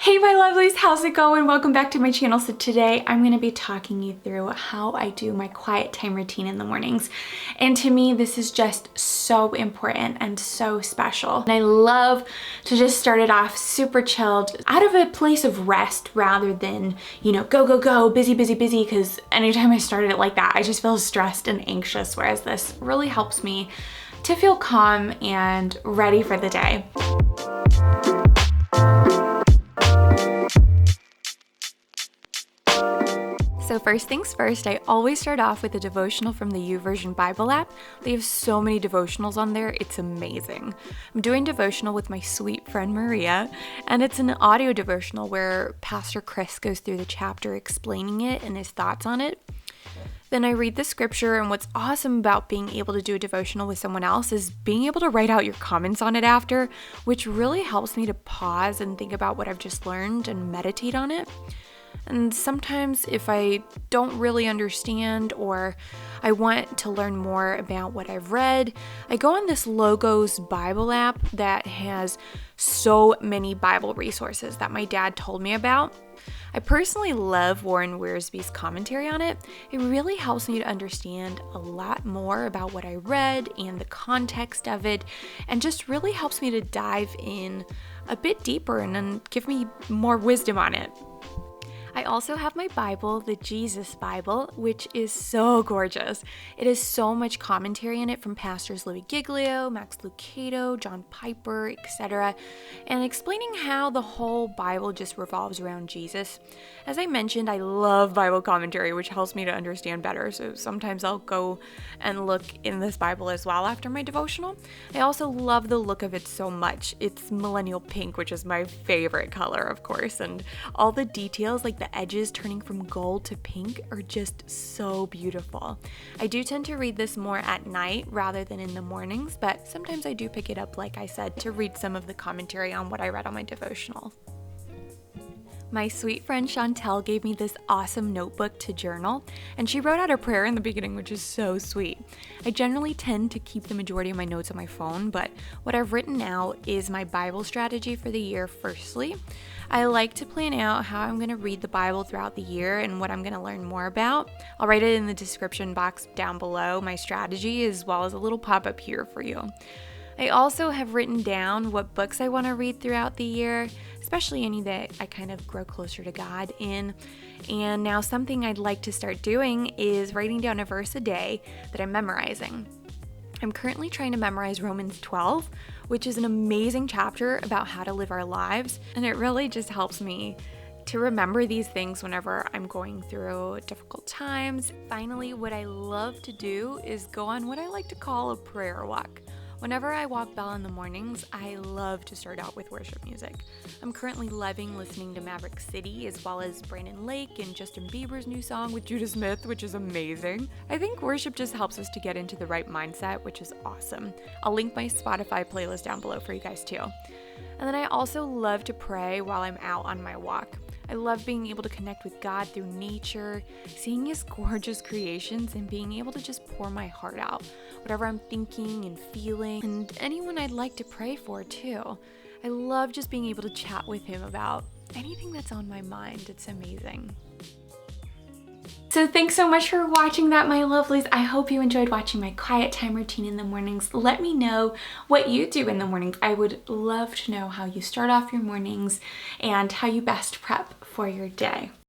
Hey my lovelies, how's it going? Welcome back to my channel. So today I'm going to be talking you through how I do my quiet time routine in the mornings. And to me, this is just so important and so special. And I love to just start it off super chilled out of a place of rest rather than, go, go, go, busy, busy, busy. Because anytime I started it like that, I just feel stressed and anxious. Whereas this really helps me to feel calm and ready for the day. So first things first, I always start off with a devotional from the YouVersion Bible app. They have so many devotionals on there, it's amazing. I'm doing devotional with my sweet friend Maria, and it's an audio devotional where Pastor Chris goes through the chapter explaining it and his thoughts on it. Then I read the scripture, and what's awesome about being able to do a devotional with someone else is being able to write out your comments on it after, which really helps me to pause and think about what I've just learned and meditate on it. And sometimes if I don't really understand or I want to learn more about what I've read, I go on this Logos Bible app that has so many Bible resources that my dad told me about. I personally love Warren Wiersbe's commentary on it. It really helps me to understand a lot more about what I read and the context of it, and just really helps me to dive in a bit deeper and then give me more wisdom on it. I also have my Bible, the Jesus Bible, which is so gorgeous. It has so much commentary in it from pastors Louis Giglio, Max Lucado, John Piper, etc., and explaining how the whole Bible just revolves around Jesus. As I mentioned, I love Bible commentary, which helps me to understand better, so sometimes I'll go and look in this Bible as well after my devotional. I also love the look of it so much. It's millennial pink, which is my favorite color, of course, and all the details, like the edges turning from gold to pink, are just so beautiful. I do tend to read this more at night rather than in the mornings, but sometimes I do pick it up, like I said, to read some of the commentary on what I read on my devotional. My sweet friend Chantel gave me this awesome notebook to journal, and she wrote out a prayer in the beginning, which is so sweet. I generally tend to keep the majority of my notes on my phone, but what I've written now is my Bible strategy for the year. Firstly, I like to plan out how I'm going to read the Bible throughout the year and what I'm going to learn more about. I'll write it in the description box down below, my strategy, as well as a little pop-up here for you. I also have written down what books I want to read throughout the year, especially any that I kind of grow closer to God in. And now something I'd like to start doing is writing down a verse a day that I'm memorizing. I'm currently trying to memorize Romans 12, which is an amazing chapter about how to live our lives, and it really just helps me to remember these things whenever I'm going through difficult times. Finally, what I love to do is go on what I like to call a prayer walk. Whenever I walk Belle in the mornings, I love to start out with worship music. I'm currently loving listening to Maverick City, as well as Brandon Lake and Justin Bieber's new song with Judah Smith, which is amazing. I think worship just helps us to get into the right mindset, which is awesome. I'll link my Spotify playlist down below for you guys too. And then I also love to pray while I'm out on my walk. I love being able to connect with God through nature, seeing His gorgeous creations, and being able to just pour my heart out, whatever I'm thinking and feeling, and anyone I'd like to pray for too. I love just being able to chat with Him about anything that's on my mind. It's amazing. So thanks so much for watching that, my lovelies. I hope you enjoyed watching my quiet time routine in the mornings. Let me know what you do in the mornings. I would love to know how you start off your mornings and how you best prep for your day.